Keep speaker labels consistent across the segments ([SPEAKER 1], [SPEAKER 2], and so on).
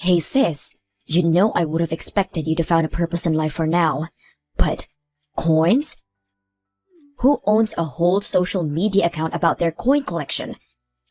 [SPEAKER 1] Hey sis, you know I would have expected you to find a purpose in life for now. But coins? Who owns a whole social media account about their coin collection?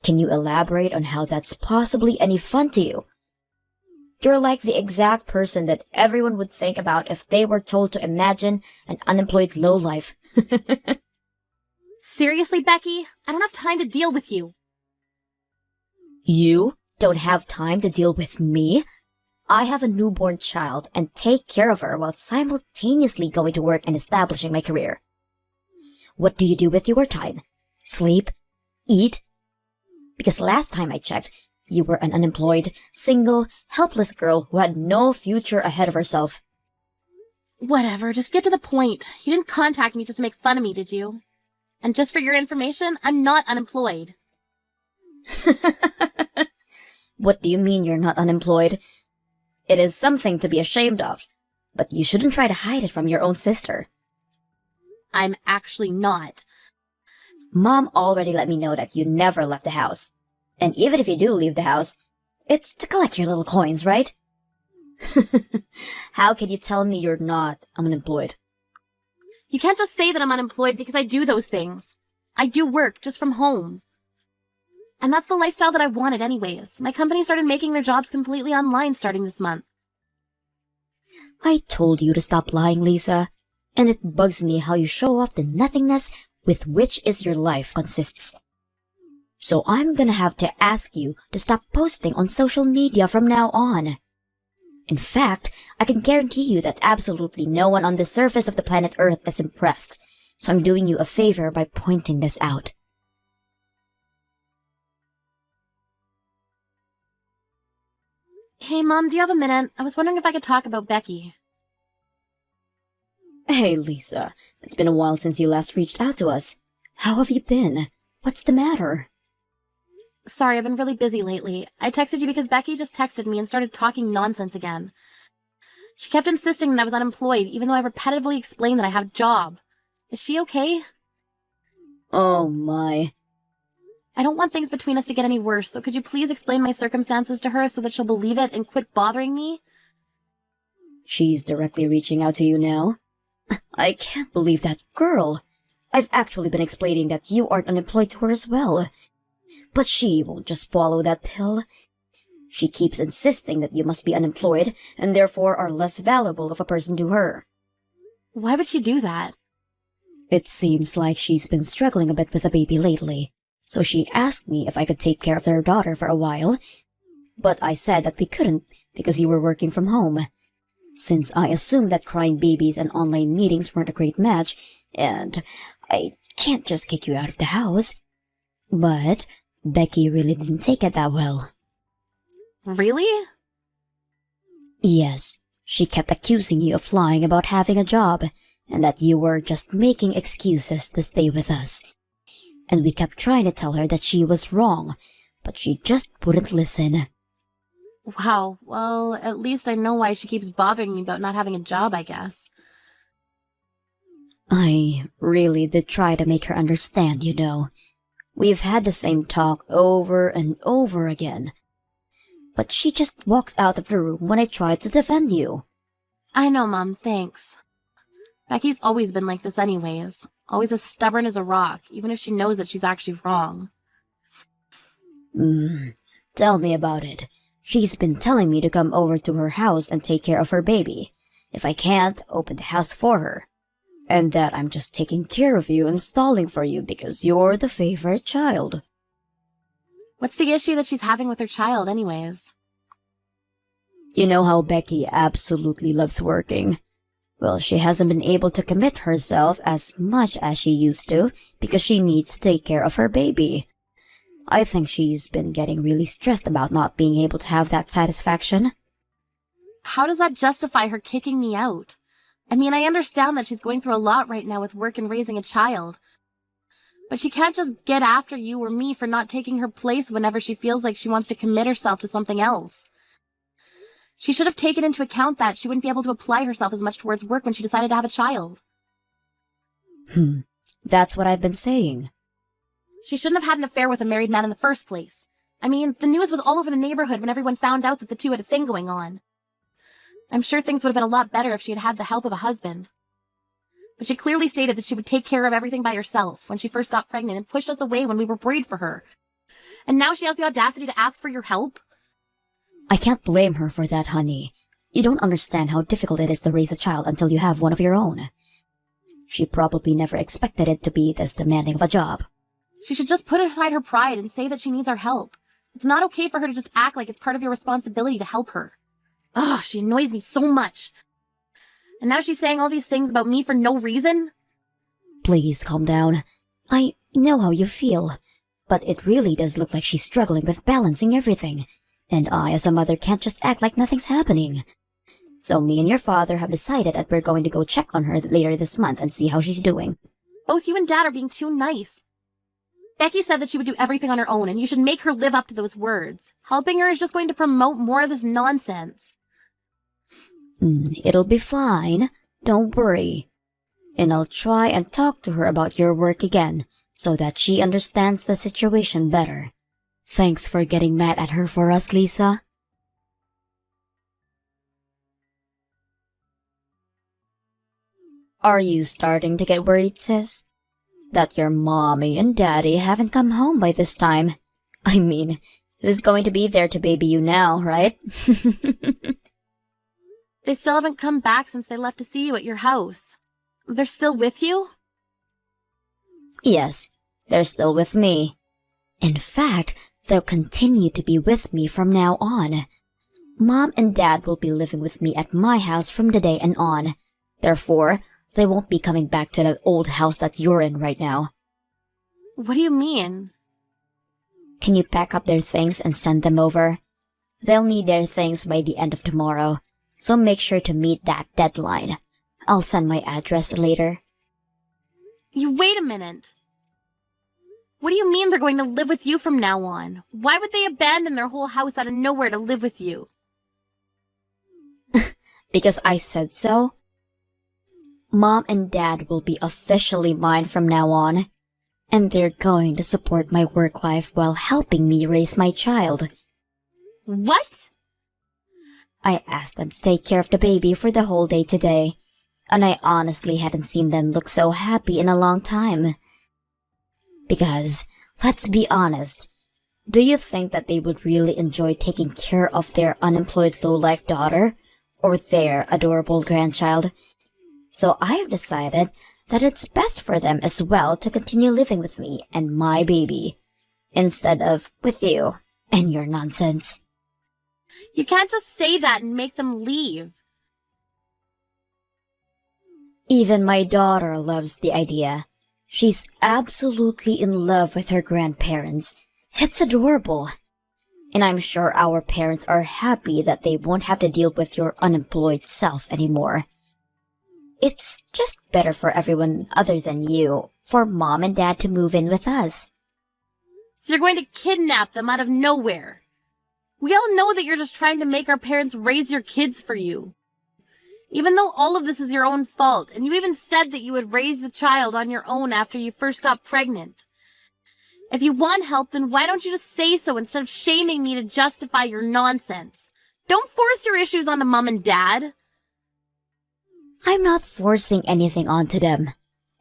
[SPEAKER 1] Can you elaborate on how that's possibly any fun to you? You're like the exact person that everyone would think about if they were told to imagine an unemployed lowlife.
[SPEAKER 2] Seriously, Becky? I don't have time to deal with you.
[SPEAKER 1] You don't have time to deal with me? I have a newborn child and take care of her while simultaneously going to work and establishing my career. What do you do with your time? Sleep? Eat? Because last time I checked, you were an unemployed, single, helpless girl who had no future ahead of herself.
[SPEAKER 2] Whatever, just get to the point. You didn't contact me just to make fun of me, did you? And just for your information, I'm not unemployed.
[SPEAKER 1] What do you mean you're not unemployed? It is something to be ashamed of, but you shouldn't try to hide it from your own sister.
[SPEAKER 2] I'm actually not.
[SPEAKER 1] Mom already let me know that you never left the house. And even if you do leave the house, it's to collect your little coins, right? How can you tell me you're not unemployed?
[SPEAKER 2] You can't just say that I'm unemployed because I do those things. I do work just from home. And that's the lifestyle that I wanted anyways. My company started making their jobs completely online starting this month.
[SPEAKER 1] I told you to stop lying, Lisa. And it bugs me how you show off the nothingness with which is your life consists. So I'm gonna have to ask you to stop posting on social media from now on. In fact, I can guarantee you that absolutely no one on the surface of the planet Earth is impressed. So I'm doing you a favor by pointing this out.
[SPEAKER 2] Hey, Mom, do you have a minute? I was wondering if I could talk about Becky.
[SPEAKER 1] Hey, Lisa. It's been a while since you last reached out to us. How have you been? What's the matter?
[SPEAKER 2] Sorry, I've been really busy lately. I texted you because Becky just texted me and started talking nonsense again. She kept insisting that I was unemployed, even though I repetitively explained that I have a job. Is she okay?
[SPEAKER 1] Oh my.
[SPEAKER 2] I don't want things between us to get any worse, so could you please explain my circumstances to her so that she'll believe it and quit bothering me?
[SPEAKER 1] She's directly reaching out to you now? I can't believe that girl. I've actually been explaining that you aren't unemployed to her as well. But she won't just swallow that pill. She keeps insisting that you must be unemployed and therefore are less valuable of a person to her.
[SPEAKER 2] Why would she do that?
[SPEAKER 1] It seems like she's been struggling a bit with the baby lately. So she asked me if I could take care of their daughter for a while. But I said that we couldn't because you were working from home. Since I assumed that crying babies and online meetings weren't a great match, and I can't just kick you out of the house. But Becky really didn't take it that well.
[SPEAKER 2] Really?
[SPEAKER 1] Yes, she kept accusing you of lying about having a job, and that you were just making excuses to stay with us. And we kept trying to tell her that she was wrong, but she just wouldn't listen.
[SPEAKER 2] Wow, well, at least I know why she keeps bothering me about not having a job, I guess.
[SPEAKER 1] I really did try to make her understand, you know. We've had the same talk over and over again. But she just walks out of the room when I try to defend you.
[SPEAKER 2] I know, Mom, thanks. Becky's always been like this anyways. Always as stubborn as a rock, even if she knows that she's actually wrong.
[SPEAKER 1] Tell me about it. She's been telling me to come over to her house and take care of her baby. If I can't, open the house for her. And that I'm just taking care of you and stalling for you because you're the favorite child.
[SPEAKER 2] What's the issue that she's having with her child anyways?
[SPEAKER 1] You know how Becky absolutely loves working. Well, she hasn't been able to commit herself as much as she used to because she needs to take care of her baby. I think she's been getting really stressed about not being able to have that satisfaction.
[SPEAKER 2] How does that justify her kicking me out? I mean, I understand that she's going through a lot right now with work and raising a child. But she can't just get after you or me for not taking her place whenever she feels like she wants to commit herself to something else. She should have taken into account that she wouldn't be able to apply herself as much towards work when she decided to have a child.
[SPEAKER 1] That's what I've been saying.
[SPEAKER 2] She shouldn't have had an affair with a married man in the first place. I mean, the news was all over the neighborhood when everyone found out that the two had a thing going on. I'm sure things would have been a lot better if she had had the help of a husband. But she clearly stated that she would take care of everything by herself when she first got pregnant and pushed us away when we were worried for her. And now she has the audacity to ask for your help?
[SPEAKER 1] I can't blame her for that, honey. You don't understand how difficult it is to raise a child until you have one of your own. She probably never expected it to be this demanding of a job.
[SPEAKER 2] She should just put aside her pride and say that she needs our help. It's not okay for her to just act like it's part of your responsibility to help her. Ugh, she annoys me so much. And now she's saying all these things about me for no reason?
[SPEAKER 1] Please calm down. I know how you feel, but it really does look like she's struggling with balancing everything. And I, as a mother, can't just act like nothing's happening. So me and your father have decided that we're going to go check on her later this month and see how she's doing.
[SPEAKER 2] Both you and Dad are being too nice. Becky said that she would do everything on her own, and you should make her live up to those words. Helping her is just going to promote more of this nonsense.
[SPEAKER 1] It'll be fine. Don't worry. And I'll try and talk to her about your work again, so that she understands the situation better. Thanks for getting mad at her for us, Lisa. Are you starting to get worried, sis? That your mommy and daddy haven't come home by this time? I mean, who's going to be there to baby you now, right?
[SPEAKER 2] They still haven't come back since they left to see you at your house. They're still with you?
[SPEAKER 1] Yes, they're still with me. In fact, they'll continue to be with me from now on. Mom and Dad will be living with me at my house from today and on. Therefore, they won't be coming back to that old house that you're in right now.
[SPEAKER 2] What do you mean?
[SPEAKER 1] Can you pack up their things and send them over? They'll need their things by the end of tomorrow, so make sure to meet that deadline. I'll send my address later.
[SPEAKER 2] You wait a minute. What do you mean they're going to live with you from now on? Why would they abandon their whole house out of nowhere to live with you?
[SPEAKER 1] Because I said so. Mom and Dad will be officially mine from now on, and they're going to support my work life while helping me raise my child.
[SPEAKER 2] What?
[SPEAKER 1] I asked them to take care of the baby for the whole day today, and I honestly hadn't seen them look so happy in a long time. Because, let's be honest, do you think that they would really enjoy taking care of their unemployed low-life daughter, or their adorable grandchild? So I have decided that it's best for them as well to continue living with me and my baby, instead of with you and your nonsense.
[SPEAKER 2] You can't just say that and make them leave.
[SPEAKER 1] Even my daughter loves the idea. She's absolutely in love with her grandparents. It's adorable. And I'm sure our parents are happy that they won't have to deal with your unemployed self anymore. It's just better for everyone other than you, for Mom and Dad to move in with us.
[SPEAKER 2] So you're going to kidnap them out of nowhere. We all know that you're just trying to make our parents raise your kids for you. Even though all of this is your own fault, and you even said that you would raise the child on your own after you first got pregnant. If you want help, then why don't you just say so instead of shaming me to justify your nonsense? Don't force your issues onto Mom and Dad.
[SPEAKER 1] I'm not forcing anything onto them.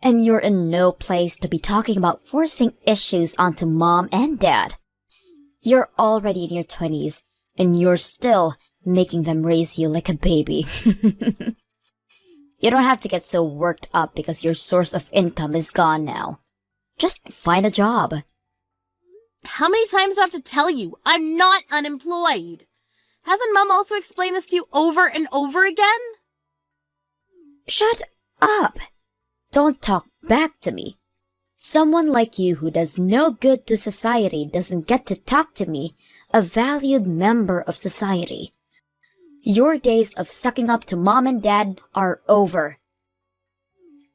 [SPEAKER 1] And you're in no place to be talking about forcing issues onto Mom and Dad. You're already in your 20s, and you're still making them raise you like a baby. You don't have to get so worked up because your source of income is gone now. Just find a job.
[SPEAKER 2] How many times do I have to tell you? I'm not unemployed. Hasn't Mom also explained this to you over and over again?
[SPEAKER 1] Shut up! Don't talk back to me. Someone like you who does no good to society doesn't get to talk to me, a valued member of society. Your days of sucking up to Mom and Dad are over.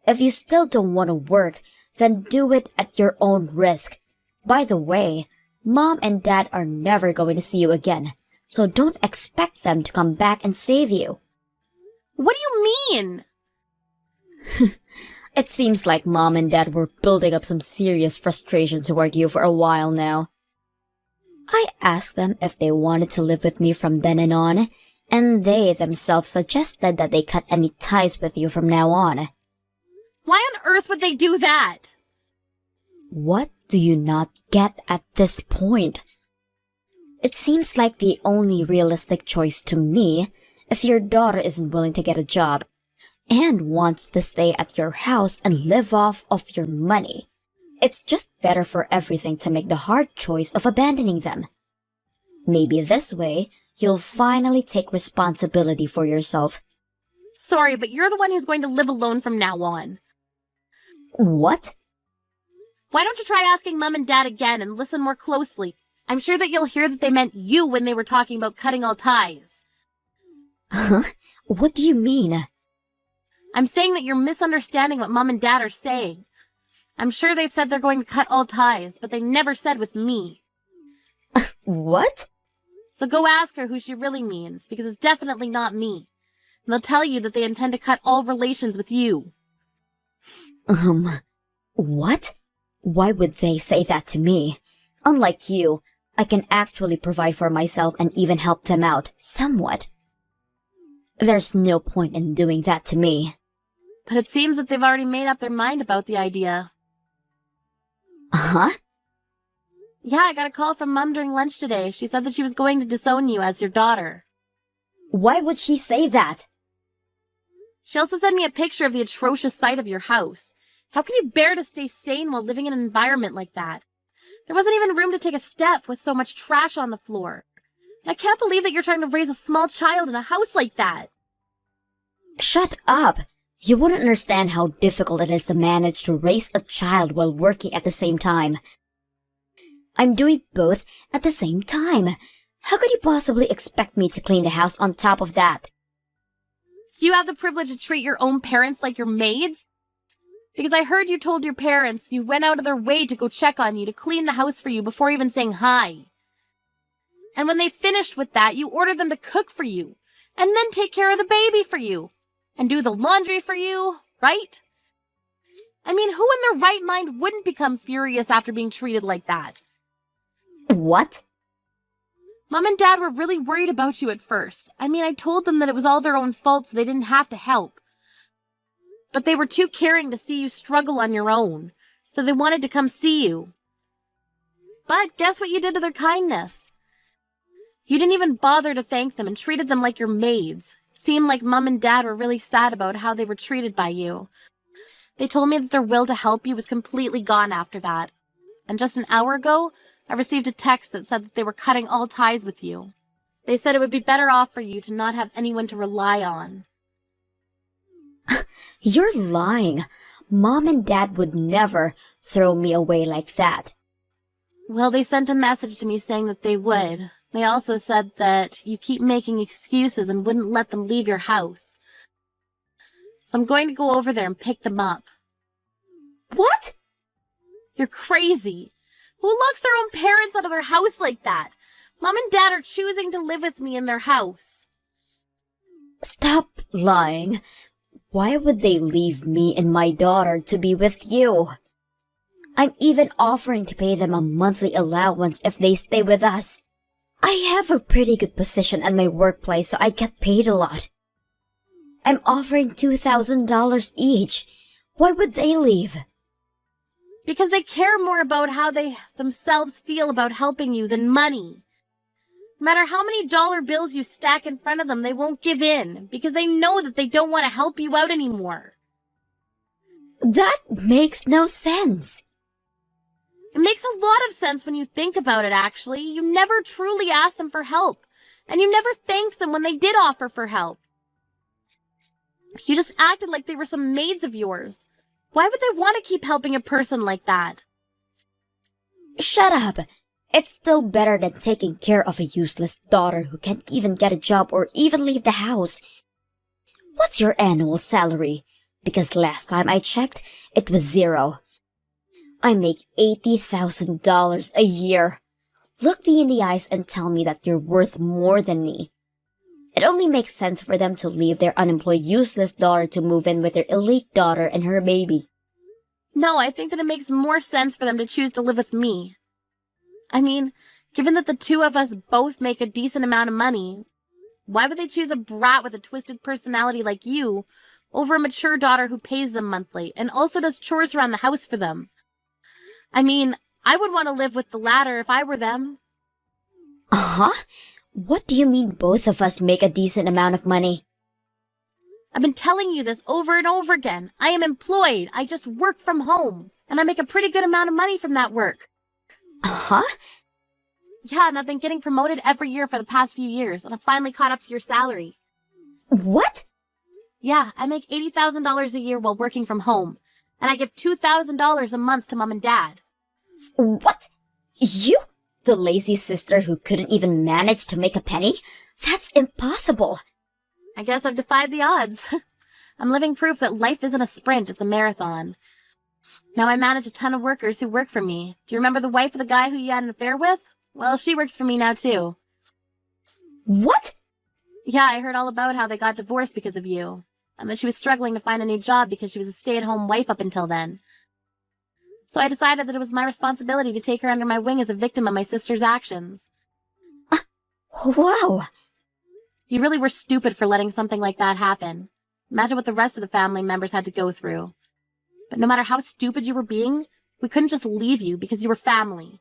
[SPEAKER 1] If you still don't want to work, then do it at your own risk. By the way, Mom and Dad are never going to see you again, so don't expect them to come back and save you.
[SPEAKER 2] What do you mean?
[SPEAKER 1] It seems like Mom and Dad were building up some serious frustration toward you for a while now. I asked them if they wanted to live with me from then and on, and they themselves suggested that they cut any ties with you from now on.
[SPEAKER 2] Why on earth would they do that?
[SPEAKER 1] What do you not get at this point? It seems like the only realistic choice to me if your daughter isn't willing to get a job and wants to stay at your house and live off of your money. It's just better for everything to make the hard choice of abandoning them. Maybe this way, you'll finally take responsibility for yourself.
[SPEAKER 2] Sorry, but you're the one who's going to live alone from now on.
[SPEAKER 1] What?
[SPEAKER 2] Why don't you try asking Mom and Dad again and listen more closely? I'm sure that you'll hear that they meant you when they were talking about cutting all ties.
[SPEAKER 1] Huh? What do you mean?
[SPEAKER 2] I'm saying that you're misunderstanding what Mom and Dad are saying. I'm sure they said they're going to cut all ties, but they never said with me.
[SPEAKER 1] What?
[SPEAKER 2] So go ask her who she really means, because it's definitely not me. And they'll tell you that they intend to cut all relations with you.
[SPEAKER 1] What? Why would they say that to me? Unlike you, I can actually provide for myself and even help them out, somewhat. There's no point in doing that to me.
[SPEAKER 2] But it seems that they've already made up their mind about the idea.
[SPEAKER 1] Huh?
[SPEAKER 2] Yeah, I got a call from Mom during lunch today. She said that she was going to disown you as your daughter.
[SPEAKER 1] Why would she say that?
[SPEAKER 2] She also sent me a picture of the atrocious sight of your house. How can you bear to stay sane while living in an environment like that? There wasn't even room to take a step with so much trash on the floor. I can't believe that you're trying to raise a small child in a house like that.
[SPEAKER 1] Shut up! You wouldn't understand how difficult it is to manage to raise a child while working at the same time. I'm doing both at the same time. How could you possibly expect me to clean the house on top of that?
[SPEAKER 2] So you have the privilege to treat your own parents like your maids? Because I heard you told your parents you went out of their way to go check on you, to clean the house for you before even saying hi. And when they finished with that, you ordered them to cook for you, and then take care of the baby for you, and do the laundry for you, right? I mean, who in their right mind wouldn't become furious after being treated like that?
[SPEAKER 1] What?
[SPEAKER 2] Mom and Dad were really worried about you at first. I mean, I told them that it was all their own fault so they didn't have to help. But they were too caring to see you struggle on your own, so they wanted to come see you. But guess what you did to their kindness? You didn't even bother to thank them and treated them like your maids. It seemed like Mom and Dad were really sad about how they were treated by you. They told me that their will to help you was completely gone after that. And just an hour ago, I received a text that said that they were cutting all ties with you. They said it would be better off for you to not have anyone to rely on.
[SPEAKER 1] You're lying. Mom and Dad would never throw me away like that.
[SPEAKER 2] Well, they sent a message to me saying that they would. They also said that you keep making excuses and wouldn't let them leave your house. So I'm going to go over there and pick them up.
[SPEAKER 1] What?
[SPEAKER 2] You're crazy. Who locks their own parents out of their house like that? Mom and Dad are choosing to live with me in their house.
[SPEAKER 1] Stop lying. Why would they leave me and my daughter to be with you? I'm even offering to pay them a monthly allowance if they stay with us. I have a pretty good position at my workplace, so I get paid a lot. I'm offering $2,000 each. Why would they leave?
[SPEAKER 2] Because they care more about how they themselves feel about helping you than money. No matter how many dollar bills you stack in front of them, they won't give in because they know that they don't want to help you out anymore.
[SPEAKER 1] That makes no sense.
[SPEAKER 2] It makes a lot of sense when you think about it, actually. You never truly asked them for help, and you never thanked them when they did offer for help. You just acted like they were some maids of yours. Why would they want to keep helping a person like that?
[SPEAKER 1] Shut up! It's still better than taking care of a useless daughter who can't even get a job or even leave the house. What's your annual salary? Because last time I checked, it was 0. I make $80,000 a year. Look me in the eyes and tell me that you're worth more than me. It only makes sense for them to leave their unemployed, useless daughter to move in with their elite daughter and her baby.
[SPEAKER 2] No, I think that it makes more sense for them to choose to live with me. I mean, Given that the two of us both make a decent amount of money, why would they choose a brat with a twisted personality like you over a mature daughter who pays them monthly and also does chores around the house for them? I mean, I would want to live with the latter if I were them.
[SPEAKER 1] Uh-huh? What do you mean both of us make a decent amount of money?
[SPEAKER 2] I've been telling you this over and over again. I am employed. I just work from home. And I make a pretty good amount of money from that work.
[SPEAKER 1] Uh-huh?
[SPEAKER 2] Yeah, and I've been getting promoted every year for the past few years, and I've finally caught up to your salary.
[SPEAKER 1] What?
[SPEAKER 2] Yeah, I make $80,000 a year while working from home, and I give $2,000 a month to Mom and Dad.
[SPEAKER 1] What? You? The lazy sister who couldn't even manage to make a penny? That's impossible.
[SPEAKER 2] I guess I've defied the odds. I'm living proof that life isn't a sprint, it's a marathon. Now I manage a ton of workers who work for me. Do you remember the wife of the guy who you had an affair with? Well, she works for me now, too.
[SPEAKER 1] What?
[SPEAKER 2] Yeah, I heard all about how they got divorced because of you, and that she was struggling to find a new job because she was a stay-at-home wife up until then. So I decided that it was my responsibility to take her under my wing as a victim of my sister's actions.
[SPEAKER 1] Wow.
[SPEAKER 2] You really were stupid for letting something like that happen. Imagine what the rest of the family members had to go through. But no matter how stupid you were being, we couldn't just leave you because you were family.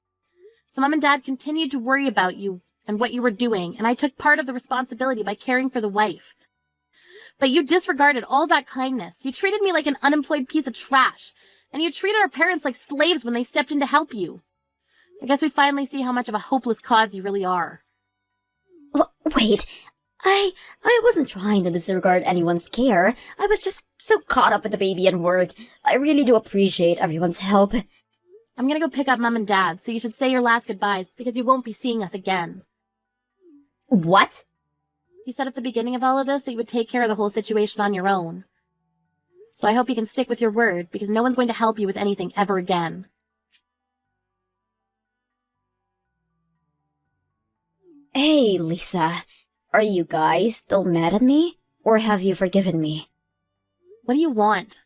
[SPEAKER 2] So Mom and Dad continued to worry about you and what you were doing, and I took part of the responsibility by caring for the wife. But you disregarded all that kindness. You treated me like an unemployed piece of trash, and you treated our parents like slaves when they stepped in to help you. I guess we finally see how much of a hopeless cause you really are.
[SPEAKER 1] Wait, I wasn't trying to disregard anyone's care. I was just so caught up with the baby and work. I really do appreciate everyone's help.
[SPEAKER 2] I'm gonna go pick up Mom and Dad, so you should say your last goodbyes, because you won't be seeing us again.
[SPEAKER 1] What?
[SPEAKER 2] You said at the beginning of all of this that you would take care of the whole situation on your own. So I hope you can stick with your word, because no one's going to help you with anything ever again.
[SPEAKER 1] Hey, Lisa. Are you guys still mad at me? Or have you forgiven me?
[SPEAKER 2] What do you want?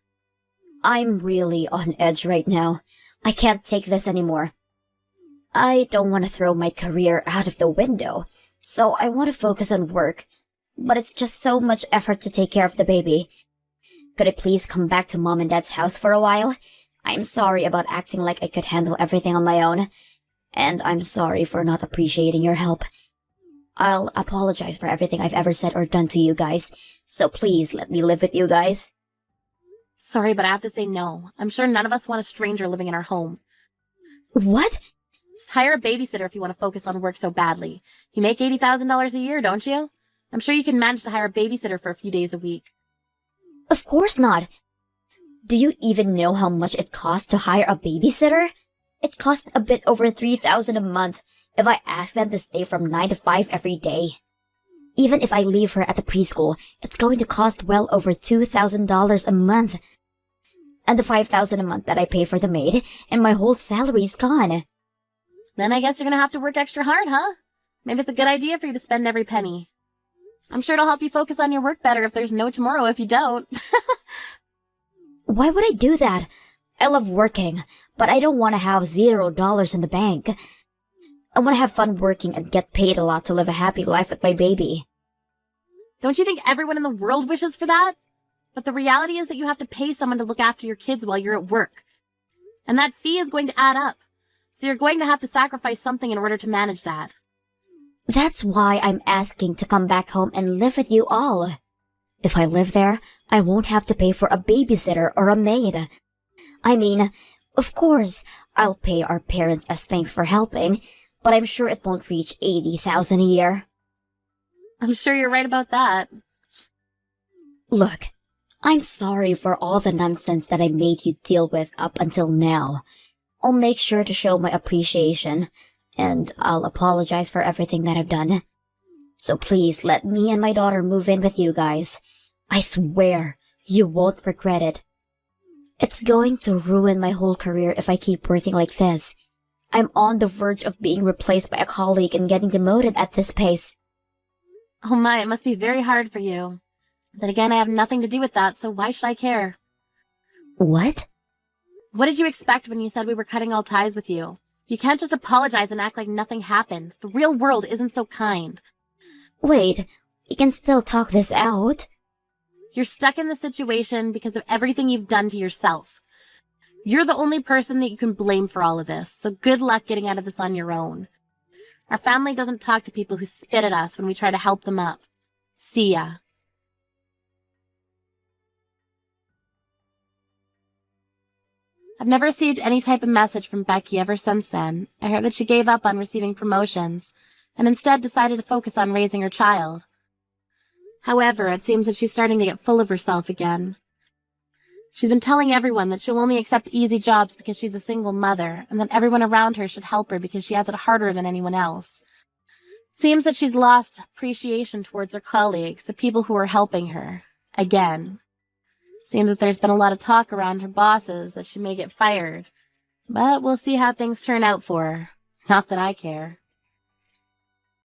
[SPEAKER 1] I'm really on edge right now. I can't take this anymore. I don't want to throw my career out of the window, so I want to focus on work. But it's just so much effort to take care of the baby. Could I please come back to Mom and Dad's house for a while? I'm sorry about acting like I could handle everything on my own. And I'm sorry for not appreciating your help. I'll apologize for everything I've ever said or done to you guys, so please let me live with you guys.
[SPEAKER 2] Sorry, but I have to say no. I'm sure none of us want a stranger living in our home.
[SPEAKER 1] What?
[SPEAKER 2] Just hire a babysitter if you want to focus on work so badly. You make $80,000 a year, don't you? I'm sure you can manage to hire a babysitter for a few days a week.
[SPEAKER 1] Of course not. Do you even know how much it costs to hire a babysitter? It costs a bit over $3,000 a month if I ask them to stay from 9 to 5 every day. Even if I leave her at the preschool, it's going to cost well over $2,000 a month. And the $5,000 a month that I pay for the maid, and my whole salary's gone.
[SPEAKER 2] Then I guess you're gonna have to work extra hard, huh? Maybe it's a good idea for you to spend every penny. I'm sure it'll help you focus on your work better if there's no tomorrow if you don't.
[SPEAKER 1] Why would I do that? I love working, but I don't want to have $0 in the bank. I want to have fun working and get paid a lot to live a happy life with my baby.
[SPEAKER 2] Don't you think everyone in the world wishes for that? But the reality is that you have to pay someone to look after your kids while you're at work. And that fee is going to add up. So you're going to have to sacrifice something in order to manage that.
[SPEAKER 1] That's why I'm asking to come back home and live with you all. If I live there, I won't have to pay for a babysitter or a maid. I mean, of course, I'll pay our parents as thanks for helping, but I'm sure it won't reach $80,000 a year.
[SPEAKER 2] I'm sure you're right about that.
[SPEAKER 1] Look, I'm sorry for all the nonsense that I made you deal with up until now. I'll make sure to show my appreciation, and I'll apologize for everything that I've done. So please let me and my daughter move in with you guys. I swear, you won't regret it. It's going to ruin my whole career if I keep working like this. I'm on the verge of being replaced by a colleague and getting demoted at this pace.
[SPEAKER 2] Oh my, it must be very hard for you. Then again, I have nothing to do with that, so why should I care?
[SPEAKER 1] What?
[SPEAKER 2] What did you expect when you said we were cutting all ties with you? You can't just apologize and act like nothing happened. The real world isn't so kind.
[SPEAKER 1] Wait, we can still talk this out.
[SPEAKER 2] You're stuck in the situation because of everything you've done to yourself. You're the only person that you can blame for all of this, so good luck getting out of this on your own. Our family doesn't talk to people who spit at us when we try to help them up. See ya. I've never received any type of message from Becky ever since then. I heard that she gave up on receiving promotions and instead decided to focus on raising her child. However, it seems that she's starting to get full of herself again. She's been telling everyone that she'll only accept easy jobs because she's a single mother, and that everyone around her should help her because she has it harder than anyone else. Seems that she's lost appreciation towards her colleagues, the people who are helping her. Again. Seems that there's been a lot of talk around her bosses that she may get fired. But we'll see how things turn out for her. Not that I care.